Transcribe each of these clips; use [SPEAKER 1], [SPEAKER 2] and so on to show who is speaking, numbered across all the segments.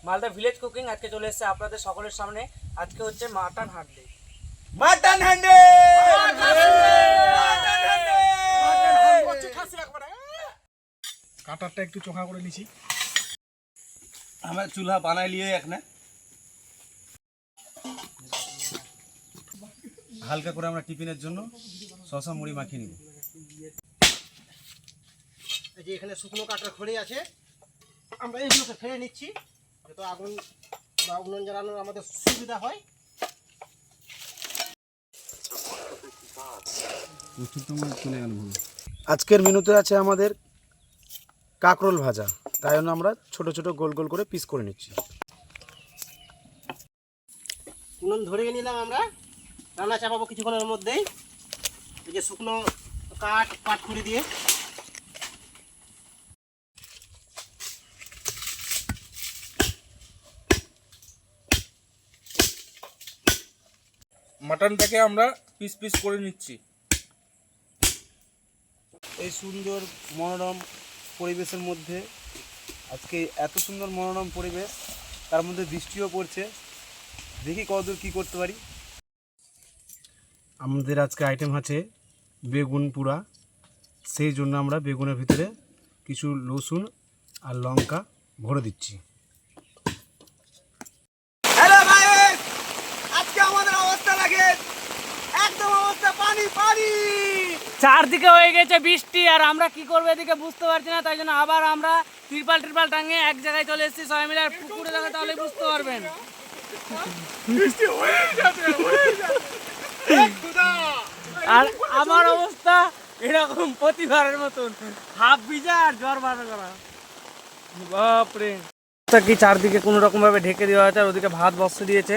[SPEAKER 1] Malda village cooking আজকে চলে এসেছে আপনাদের সকলের সামনে। আজকে হচ্ছে মাটন হান্ডি।
[SPEAKER 2] মাটন হান্ডি
[SPEAKER 3] কাটারটা একটু চোখা করে নিছি।
[SPEAKER 2] আমরা চুলা বানাই লিয়ে এখানে হালকা করে আমরা টিফিনের জন্য শসা মুড়ি মাখিয়ে নিব।
[SPEAKER 4] এই যে এখানে শুকনো কাঠের খড়ি আছে, আমরা এইগুলোকে ফেলে নিচ্ছি যাতে আগুন বা উনুন জ্বালানোর আমাদের সুবিধা হয়।
[SPEAKER 3] আজকের মেনুতে আছে আমাদের কাঁকরোল ভাজা, তাই জন্য আমরা ছোট ছোট গোল গোল করে পিস করে নিচ্ছি।
[SPEAKER 4] উনুন ধরিয়ে নিলাম, আমরা রান্না চাপাবো কিছুক্ষণের মধ্যেই। এই যে শুকনো কাঠ খড়ি দিয়ে
[SPEAKER 5] মাটনটাকে আমরা পিস পিস করে নিচ্ছি।
[SPEAKER 2] এই সুন্দর মনোরম পরিবেশের মধ্যে আজকে এত সুন্দর মনোরম পরিবেশ, তার মধ্যে বৃষ্টিও পড়ছে। দেখি কতদূর কী করতে পারি। আমাদের আজকে আইটেম আছে বেগুন পোড়া, সেই জন্য আমরা বেগুনের ভিতরে কিছু রসুন আর লঙ্কা ভরে দিচ্ছি। হ্যালো গাইস, আজকে আমাদের অবস্থা লাগে একদম অবস্থা পানি পানি।
[SPEAKER 1] চারদিকে হয়ে গেছে বৃষ্টি, আর আমরা কি করবো এদিকে বুঝতে পারছি না। তাই জন্য আবার আমরা ত্রিপাল টাঙিয়ে এক জায়গায় চলে এসেছি সবাই মিলে। আর পুকুরে দেখা তাহলে বুঝতে পারবেন। আর আমার অবস্থা এরকম প্রতিবারের মতন, হাফ ভিজা আর জ্বর বার করা। বাপরে কি চারদিকে কোনো রকম ভাবে ঢেকে দেওয়া আছে। আর ওদিকে ভাত বসতে দিয়েছে,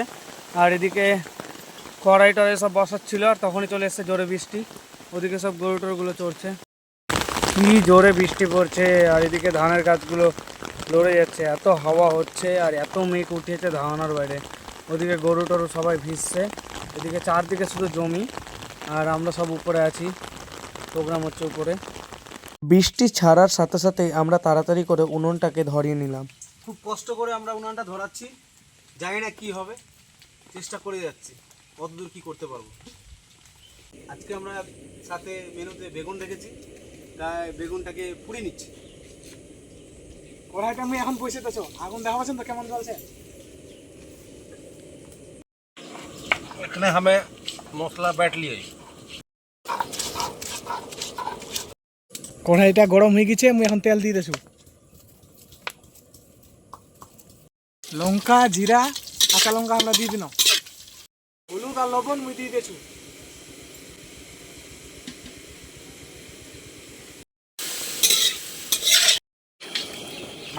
[SPEAKER 1] আর এদিকে কড়াই টড়াই সব বসাচ্ছিল। আর তখনই চলে এসছে জোরে বৃষ্টি। ওদিকে সব গরু টরুগুলো চড়ছে, কি জোরে বৃষ্টি পড়ছে। আর এদিকে ধানের গাছগুলো লড়ে যাচ্ছে, এত হাওয়া হচ্ছে আর এত মেঘ উঠিয়েছে ধারণার বাইরে। ওদিকে গরু টরু সবাই ভিজছে, এদিকে চারদিকে শুধু জমি, আর আমরা সব উপরে আছি, প্রোগ্রাম হচ্ছে উপরে।
[SPEAKER 6] বৃষ্টি ছাড়ার সাথে সাথেই আমরা তাড়াতাড়ি করে উনুনটাকে ধরিয়ে নিলাম।
[SPEAKER 2] খুব কষ্ট করে আমরা উনানটা ধরাচ্ছি, জানি না কি হবে, চেষ্টা করে যাচ্ছি কতদূর কি করতে পারবো। আজকে আমরা সাথে মেনুতে বেগুন রেখেছি, তাই বেগুনটাকে পুড়িয়ে নিচ্ছি।
[SPEAKER 3] কড়াইটা আমি এখন বসে তো আগুন দেখা পাচ্ছেন তো কেমন জ্বলছে।
[SPEAKER 2] এখানে আমি মশলা बैठ लिए।
[SPEAKER 3] কড়াইটা গরম হয়ে গেছে, আমি এখন তেল দিয়ে দেছু। লঙ্কা জিরা কাঁচা লঙ্কা আমরা দিয়ে দিন, হলুদ আর লবণ মুই দিয়ে দেছু।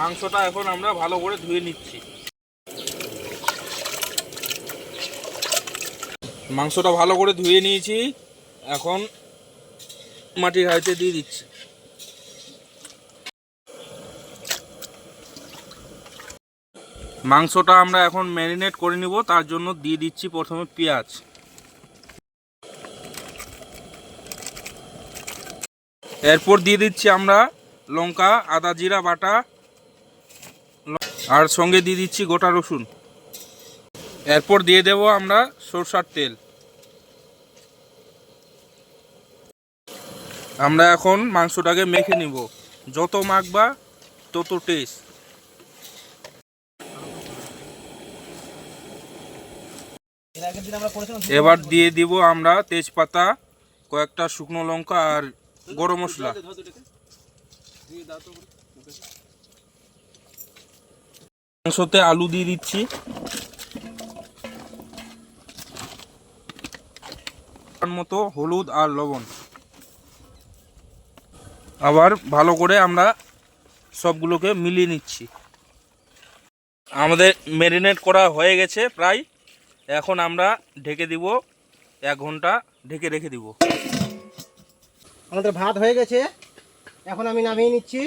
[SPEAKER 5] মাংসটা এখন আমরা ভালো করে ধুয়ে নিচ্ছি। মাংসটা ভালো করে ধুয়ে নিয়েছি, এখন মাটির হাঁড়িতে দিয়ে দিচ্ছি। মাংসটা আমরা এখন ম্যারিনেট করে নিব, তার জন্য দিয়ে দিচ্ছি প্রথমে পেঁয়াজ, এরপর দিয়ে দিচ্ছি আমরা লঙ্কা আদা জিরা বাটা, আর সঙ্গে দিয়ে দিচ্ছি গোটা রসুন। এরপর দিয়ে দেব আমরা সরষার তেল। আমরা এখন মাংসটাকে মেখে নিব, যত মাখবা তত টেস্ট। এবার দিয়ে দিব আমরা তেজপাতা, কয়েকটা শুকনো লঙ্কা আর গরম মশলা। মাংসতে আলু দিয়ে দিচ্ছি, মতো হলুদ আর লবণ। আবার ভালো করে আমরা সবগুলোকে মিলিয়ে নিচ্ছি। আমাদের ম্যারিনেট করা হয়ে গেছে প্রায়, এখন আমরা ঢেকে দিব, 1 ঘন্টা ঢেকে রেখে দিব।
[SPEAKER 4] আমাদের ভাত হয়ে গেছে, এখন আমি নামিয়ে নিচ্ছি।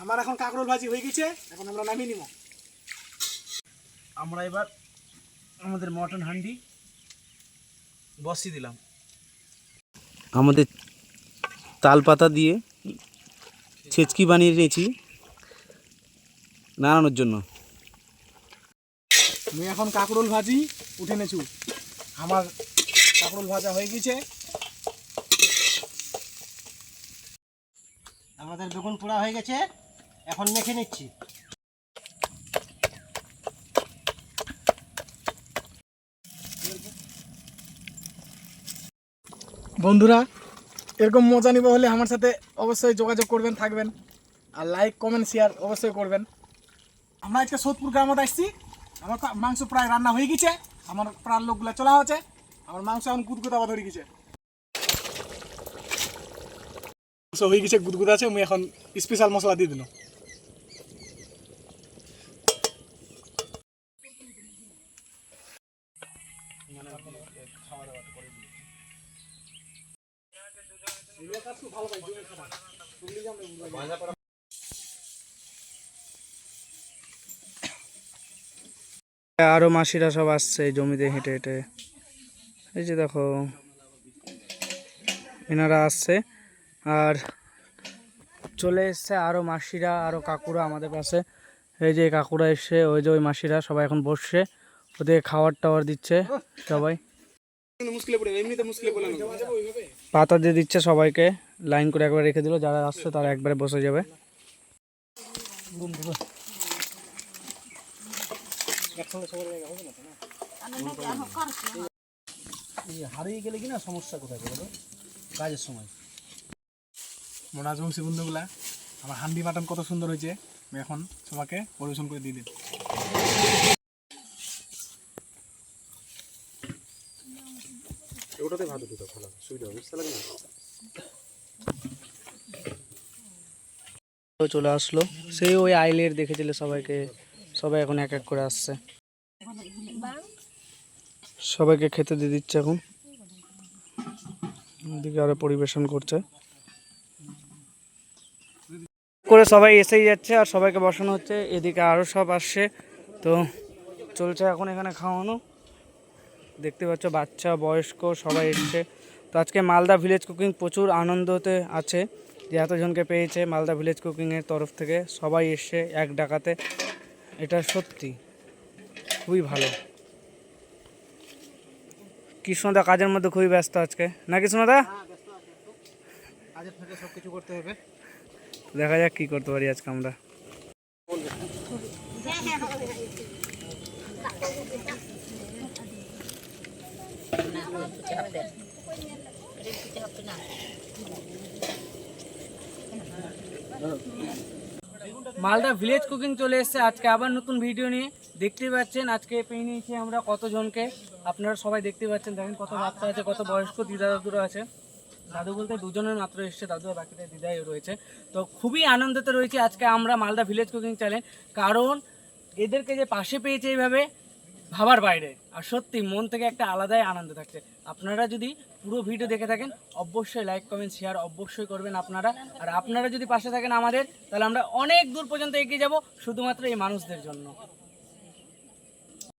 [SPEAKER 3] আমার এখন কাঁকরোল ভাজি হয়ে গেছে, এখন আমরা নামিয়ে নিব।
[SPEAKER 2] আমরা এবার আমাদের মটন হান্ডি বসিয়ে দিলাম। আমাদের তাল পাতা দিয়ে ছেচকি বানিয়ে নিয়েছি, নাড়ানোর জন্য।
[SPEAKER 3] আমি এখন কাঁকরোল ভাজি উঠে নেছু। আমার কাঁকরোল ভাজা হয়ে গেছে।
[SPEAKER 4] আমাদের বেগুন পোড়া হয়ে গেছে, এখন মেখে নিচ্ছি।
[SPEAKER 3] বন্ধুরা, এরকম মজা নিব হলে আমার সাথে অবশ্যই যোগাযোগ করবেন, থাকবেন। আর লাইক কমেন্ট শেয়ার অবশ্যই করবেন। আমরা আজকে সোদপুর গ্রামত আসছি। আমার মাংস প্রায় রান্না হয়ে গেছে। আমার প্রাণ লোকগুলা চলা হচ্ছে। আমার মাংস এখন গুদগুদাবা ধরে গেছে। মাংস হয়ে গেছে, গুদগুদা আছে। আমি এখন স্পেশাল মশলা দিয়ে দিলাম।
[SPEAKER 1] আরো মাসিরা সব আসছে এই জমিতে হেঁটে হেঁটে। এই যে দেখো এনারা আসছে, আর চলে এসছে আরো মাসিরা, আরো কাকুরা আমাদের পাশে। এই যে কাকুরা এসছে, ওই যে ওই মাসিরা সবাই এখন বসছে, ওদের খাবার টাওয়ার দিচ্ছে সবাই, পাতা দিয়ে দিচ্ছে সবাইকে। লাইন করে একবার রেখে দিল, যারা আসছে তারা একবারে বসে যাবে।
[SPEAKER 2] হারিয়ে গেলে কি না সমস্যা কোথায় বলো তো? কাজের সময়।
[SPEAKER 3] মোনাজবংশী বন্ধুগুলা, আমার হান্ডি মাটন কত সুন্দর হয়েছে। আমি এখন সবাইকে পরিবেশন করে দিয়ে দিন।
[SPEAKER 2] ওটাতে ভাত দিতে ভালো সুবিধা হবে, বুঝতে লাগে না?
[SPEAKER 1] চলে আসলো সেই ওই আইলের দেখেছিল সবাইকে, সবাই এখন এক এক করে আসছে, সবাইকে খেতে দিয়ে দিচ্ছে এখন। এদিকে আরো পরিবেশন করছে করে, সবাই এসেই যাচ্ছে আর সবাইকে বসানো হচ্ছে। এদিকে আরো সব আসছে, তো চলছে এখন এখানে খাওয়ানো। দেখতে পাচ্ছ বাচ্চা বয়স্ক সবাই এসছে। তো আজকে মালদা ভিলেজ কুকিং প্রচুর আনন্দতে আছে যে এতজনকে পেয়েছে। মালদা ভিলেজ কুকিংয়ের তরফ থেকে সবাই এসছে এক ডাকাতে, এটা সত্যি খুবই ভালো। কৃষ্ণদা কাজের মধ্যে খুবই ব্যস্ত আজকে, না কৃষ্ণদা?
[SPEAKER 4] কাজের ফাঁকে সব কিছু করতে হবে।
[SPEAKER 1] দেখা যাক কি করতে পারি আজকে আমরা। মালদা ভিলেজ কুকিং চলে এসেছে আজকে আবার নতুন ভিডিও নিয়ে। দেখতেই পাচ্ছেন আজকে পেয়ে নিয়েছি আমরা কতজনকে, আপনারা সবাই দেখতে পাচ্ছেন। দেখেন কত বাচ্চা আছে, কত বয়স্ক দিদা দাদুরা আছে। দাদু বলতে দুজনের মাত্র এসছে, দাদু আর বাকিটা দিদাই রয়েছে। তো খুবই আনন্দতে রয়েছে আজকে আমরা মালদা ভিলেজ কুকিং চ্যানেল, কারণ এদেরকে যে পাশে পেয়েছে এইভাবে ভাবার বাইরে। আর সত্যি মন থেকে একটা আলাদাই আনন্দ থাকছে। আপনারা যদি পুরো ভিডিও দেখে থাকেন অবশ্যই লাইক কমেন্ট শেয়ার অবশ্যই করবেন আপনারা। আর আপনারা যদি পাশে থাকেন আমাদের, তাহলে আমরা অনেক দূর পর্যন্ত এগিয়ে যাব শুধুমাত্র এই মানুষদের জন্য।